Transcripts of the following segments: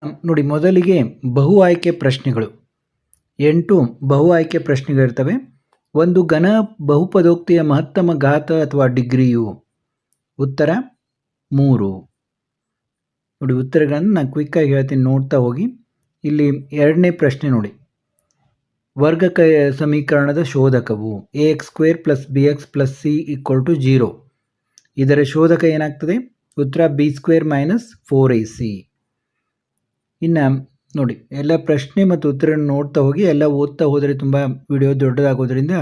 ನೋಡಿ, ಮೊದಲಿಗೆ ಬಹು ಆಯ್ಕೆ ಪ್ರಶ್ನೆಗಳು. 8 ಬಹು ಆಯ್ಕೆ ಪ್ರಶ್ನೆಗಳಿರ್ತವೆ. ಒಂದು ಘನ ಬಹುಪದೋಕ್ತಿಯ ಮಹತ್ತಮ ಘಾತ ಅಥವಾ ಡಿಗ್ರಿಯು. ಉತ್ತರ 3. ನೋಡಿ, ಉತ್ತರಗಳನ್ನು ನಾನು ಕ್ವಿಕ್ಕಾಗಿ ಹೇಳ್ತೀನಿ, ನೋಡ್ತಾ ಹೋಗಿ. ಇಲ್ಲಿ 2ನೇ ಪ್ರಶ್ನೆ ನೋಡಿ, ವರ್ಗ ಸಮೀಕರಣದ ಶೋಧಕವು ax² + bx + c = 0. ಇದರ ಶೋಧಕ ಏನಾಗ್ತದೆ? ಉತ್ತರ b² - 4ac. ಇನ್ನು ನೋಡಿ, ಎಲ್ಲ ಪ್ರಶ್ನೆ ಮತ್ತು ಉತ್ತರ ನೋಡ್ತಾ ಹೋಗಿ. ಎಲ್ಲ ಓದ್ತಾ ಹೋದರೆ ತುಂಬ ವಿಡಿಯೋ ದೊಡ್ಡದಾಗೋದ್ರಿಂದ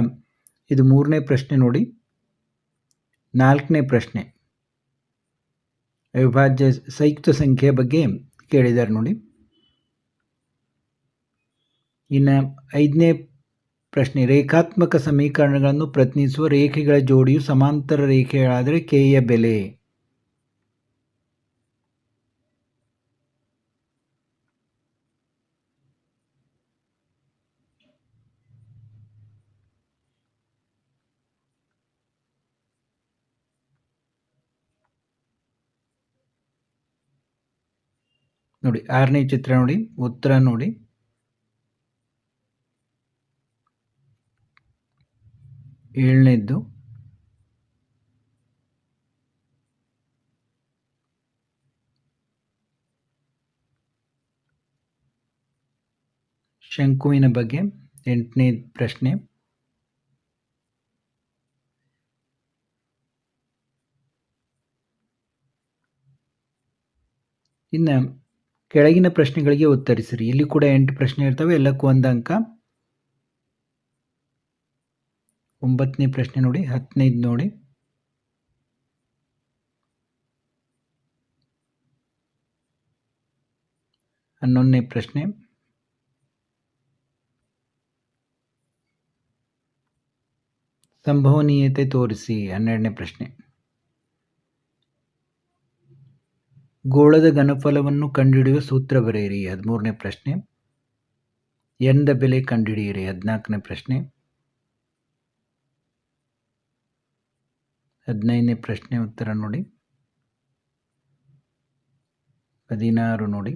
ಇದು 3ನೇ ಪ್ರಶ್ನೆ ನೋಡಿ. 4ನೇ ಪ್ರಶ್ನೆ ಅವಿಭಾಜ್ಯ ಸಂಯುಕ್ತ ಸಂಖ್ಯೆಯ ಬಗ್ಗೆ ಕೇಳಿದ್ದಾರೆ ನೋಡಿ. ಇನ್ನು 5ನೇ ಪ್ರಶ್ನೆ, ರೇಖಾತ್ಮಕ ಸಮೀಕರಣಗಳನ್ನು ಪ್ರತಿನಿಧಿಸುವ ರೇಖೆಗಳ ಜೋಡಿಯು ಸಮಾಂತರ ರೇಖೆಗಳಾದರೆ ಕೆಯ ಬೆಲೆ. ನೋಡಿ, 6ನೇ ಚಿತ್ರ ನೋಡಿ, ಉತ್ತರ ನೋಡಿ. ಏಳನೇದ್ದು ಶಂಕುವಿನ ಬಗ್ಗೆ. 8ನೇ ಪ್ರಶ್ನೆ. ಇನ್ನು ಕೆಳಗಿನ ಪ್ರಶ್ನೆಗಳಿಗೆ ಉತ್ತರಿಸಿರಿ. ಇಲ್ಲಿ ಕೂಡ 8 ಪ್ರಶ್ನೆ ಇರ್ತವೆ, ಎಲ್ಲಕ್ಕೂ 1 ಅಂಕ. 9ನೇ ಪ್ರಶ್ನೆ ನೋಡಿ, 10ನೇದು ನೋಡಿ. 11ನೇ ಪ್ರಶ್ನೆ. ಸಂಭವನೀಯತೆ ತೋರಿಸಿ. 12ನೇ ಪ್ರಶ್ನೆ. ಗೋಳದ ಘನಫಲವನ್ನು ಕಂಡುಹಿಡಿಯುವ ಸೂತ್ರ ಬರೆಯಿರಿ. 13ನೇ ಪ್ರಶ್ನೆ. ಎನ್ ದ ಬೆಲೆ ಕಂಡುಹಿಡಿಯಿರಿ. 14ನೇ ಪ್ರಶ್ನೆ. 15ನೇ ಪ್ರಶ್ನೆ ಉತ್ತರ ನೋಡಿ. 16 ನೋಡಿ.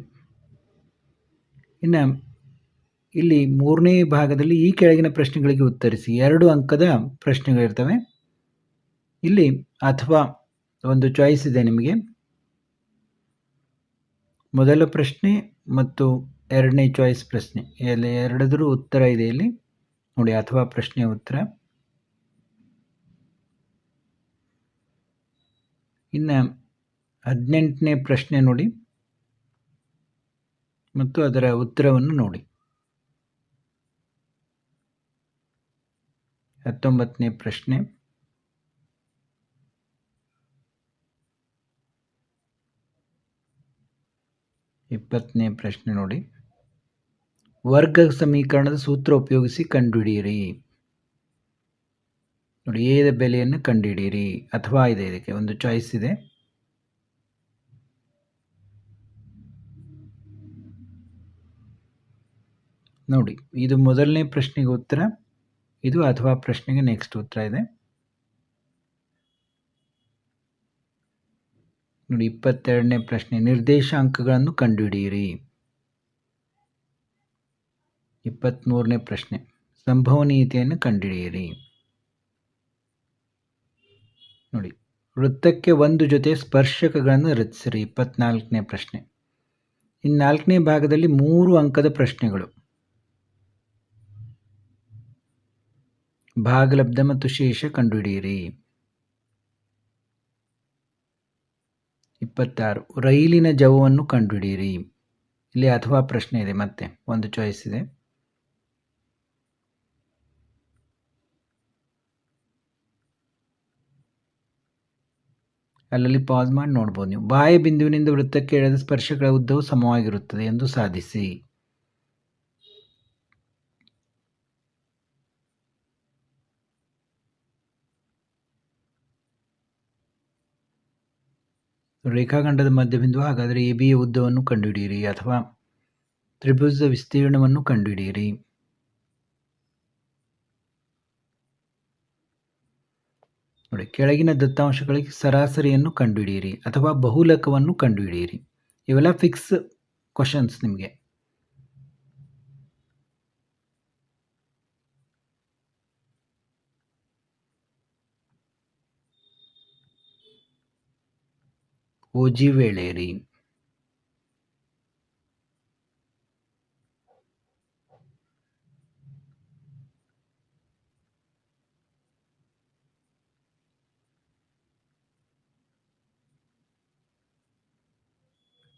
ಇನ್ನು ಇಲ್ಲಿ 3ನೇ ಭಾಗದಲ್ಲಿ ಈ ಕೆಳಗಿನ ಪ್ರಶ್ನೆಗಳಿಗೆ ಉತ್ತರಿಸಿ. 2 ಅಂಕದ ಪ್ರಶ್ನೆಗಳಿರ್ತವೆ. ಇಲ್ಲಿ ಅಥವಾ ಒಂದು ಚಾಯ್ಸ್ ಇದೆ ನಿಮಗೆ. ಮೊದಲ ಪ್ರಶ್ನೆ ಮತ್ತು 2ನೇ ಚಾಯ್ಸ್ ಪ್ರಶ್ನೆ ಎಲ್ಲ ಎರಡದರೂ ಉತ್ತರ ಇದೆ ಇಲ್ಲಿ ನೋಡಿ. ಅಥವಾ ಪ್ರಶ್ನೆಯ ಉತ್ತರ. ಇನ್ನು 18ನೇ ಪ್ರಶ್ನೆ ನೋಡಿ ಮತ್ತು ಅದರ ಉತ್ತರವನ್ನು ನೋಡಿ. 19ನೇ ಪ್ರಶ್ನೆ. 20ನೇ ಪ್ರಶ್ನೆ ನೋಡಿ. ವರ್ಗ ಸಮೀಕರಣದ ಸೂತ್ರ ಉಪಯೋಗಿಸಿ ಕಂಡುಹಿಡಿಯಿರಿ. ನೋಡಿ, ಎದ ಬೆಲೆಯನ್ನು ಕಂಡುಹಿಡಿಯಿರಿ. ಅಥವಾ ಇದೆ, ಇದಕ್ಕೆ ಒಂದು ಚಾಯ್ಸ್ ಇದೆ. ನೋಡಿ, ಇದು ಮೊದಲನೇ ಪ್ರಶ್ನೆಗೆ ಉತ್ತರ, ಇದು ಅಥವಾ ಪ್ರಶ್ನೆಗೆ ನೆಕ್ಸ್ಟ್ ಉತ್ತರ ಇದೆ ನೋಡಿ. 22ನೇ ಪ್ರಶ್ನೆ, ನಿರ್ದೇಶಾಂಕಗಳನ್ನು ಕಂಡುಹಿಡಿಯಿರಿ. 23ನೇ ಪ್ರಶ್ನೆ, ಸಂಭವನೀಯತೆಯನ್ನು ಕಂಡುಹಿಡಿಯಿರಿ. ನೋಡಿ, ವೃತ್ತಕ್ಕೆ ಒಂದು ಜೊತೆ ಸ್ಪರ್ಶಕಗಳನ್ನು ರಚಿಸಿರಿ. 24ನೇ ಪ್ರಶ್ನೆ. ಇನ್ನು 4ನೇ ಭಾಗದಲ್ಲಿ 3 ಅಂಕದ ಪ್ರಶ್ನೆಗಳು. ಭಾಗಲಬ್ಧ ಮತ್ತು ಶೇಷ ಕಂಡುಹಿಡಿಯಿರಿ. 26, ರೈಲಿನ ಜವವನ್ನು ಕಂಡುಹಿಡಿಯಿರಿ. ಇಲ್ಲಿ ಅಥವಾ ಪ್ರಶ್ನೆ ಇದೆ, ಮತ್ತೆ ಒಂದು ಚಾಯ್ಸ್ ಇದೆ. ಅಲ್ಲಲ್ಲಿ ಪಾಸ್ ಮಾಡಿ ನೋಡ್ಬೋದು ನೀವು. ಬಾಹ್ಯ ಬಿಂದುವಿನಿಂದ ವೃತ್ತಕ್ಕೆ ಎಳೆದ ಸ್ಪರ್ಶಗಳ ಉದ್ದವು ಸಮವಾಗಿರುತ್ತದೆ ಎಂದು ಸಾಧಿಸಿ. ರೇಖಾಖಂಡದ ಮಧ್ಯಬಿಂದು ಹಾಗಾದರೆ ಎ ಬಿಯ ಉದ್ದವನ್ನು ಕಂಡುಹಿಡಿಯಿರಿ. ಅಥವಾ ತ್ರಿಭುಜದ ವಿಸ್ತೀರ್ಣವನ್ನು ಕಂಡುಹಿಡಿಯಿರಿ. ನೋಡಿ, ಕೆಳಗಿನ ದತ್ತಾಂಶಗಳಿಗೆ ಸರಾಸರಿಯನ್ನು ಕಂಡುಹಿಡಿಯಿರಿ ಅಥವಾ ಬಹುಲಕವನ್ನು ಕಂಡುಹಿಡಿಯಿರಿ. ಇವೆಲ್ಲ ಫಿಕ್ಸ್ ಕ್ವಶನ್ಸ್ ನಿಮಗೆ. ಓಜಿವೇಳೇರಿ,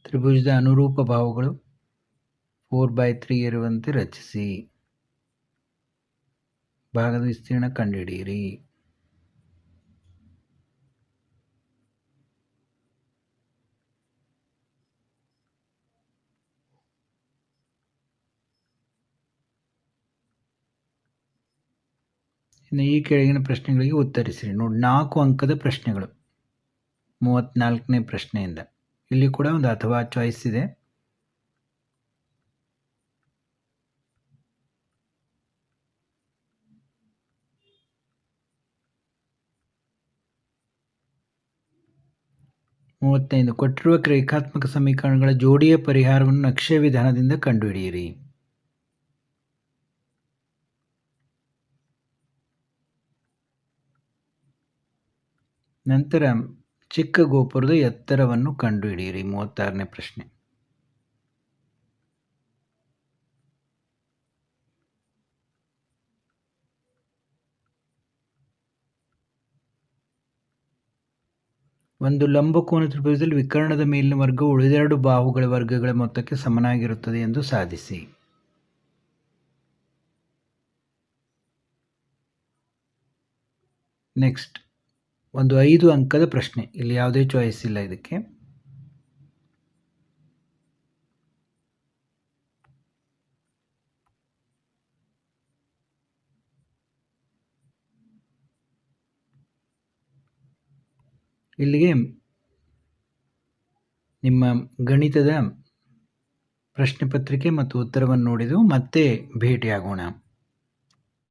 ತ್ರಿಭುಜದ ಅನುರೂಪ ಬಾಹುಗಳು 4/3 ಇರುವಂತೆ ರಚಿಸಿ. ಭಾಗದ ವಿಸ್ತೀರ್ಣ ಕಂಡುಹಿಡಿಯಿರಿ. ಇನ್ನು ಈ ಕೆಳಗಿನ ಪ್ರಶ್ನೆಗಳಿಗೆ ಉತ್ತರಿಸಿರಿ. ನೋಡಿ, 4 ಅಂಕದ ಪ್ರಶ್ನೆಗಳು 34ನೇ ಪ್ರಶ್ನೆಯಿಂದ. ಇಲ್ಲಿ ಕೂಡ ಒಂದು ಅಥವಾ ಚಾಯ್ಸ್ ಇದೆ. ಕೊಟ್ಟಿರುವ ರೇಖಾತ್ಮಕ ಸಮೀಕರಣಗಳ ಜೋಡಿಯ ಪರಿಹಾರವನ್ನು ನಕ್ಷೆ ವಿಧಾನದಿಂದ ಕಂಡುಹಿಡಿಯಿರಿ. ನಂತರ ಚಿಕ್ಕ ಗೋಪುರದ ಎತ್ತರವನ್ನು ಕಂಡುಹಿಡಿಯಿರಿ. 36ನೇ ಪ್ರಶ್ನೆ. ಒಂದು ಲಂಬಕೋನ ತ್ರಿಭುಜದಲ್ಲಿ ವಿಕರ್ಣದ ಮೇಲಿನ ವರ್ಗವು ಉಳಿದೆರಡು ಬಾಹುಗಳ ವರ್ಗಗಳ ಮೊತ್ತಕ್ಕೆ ಸಮನಾಗಿರುತ್ತದೆ ಎಂದು ಸಾಧಿಸಿ. ನೆಕ್ಸ್ಟ್, ಒಂದು 5 ಅಂಕದ ಪ್ರಶ್ನೆ. ಇಲ್ಲಿ ಯಾವುದೇ ಚಾಯ್ಸ್ ಇಲ್ಲ ಇದಕ್ಕೆ. ಇಲ್ಲಿಗೆ ನಿಮ್ಮ ಗಣಿತದ ಪ್ರಶ್ನೆ ಪತ್ರಿಕೆ ಮತ್ತು ಉತ್ತರವನ್ನು ನೋಡಿದೆವು. ಮತ್ತೆ ಭೇಟಿಯಾಗೋಣ.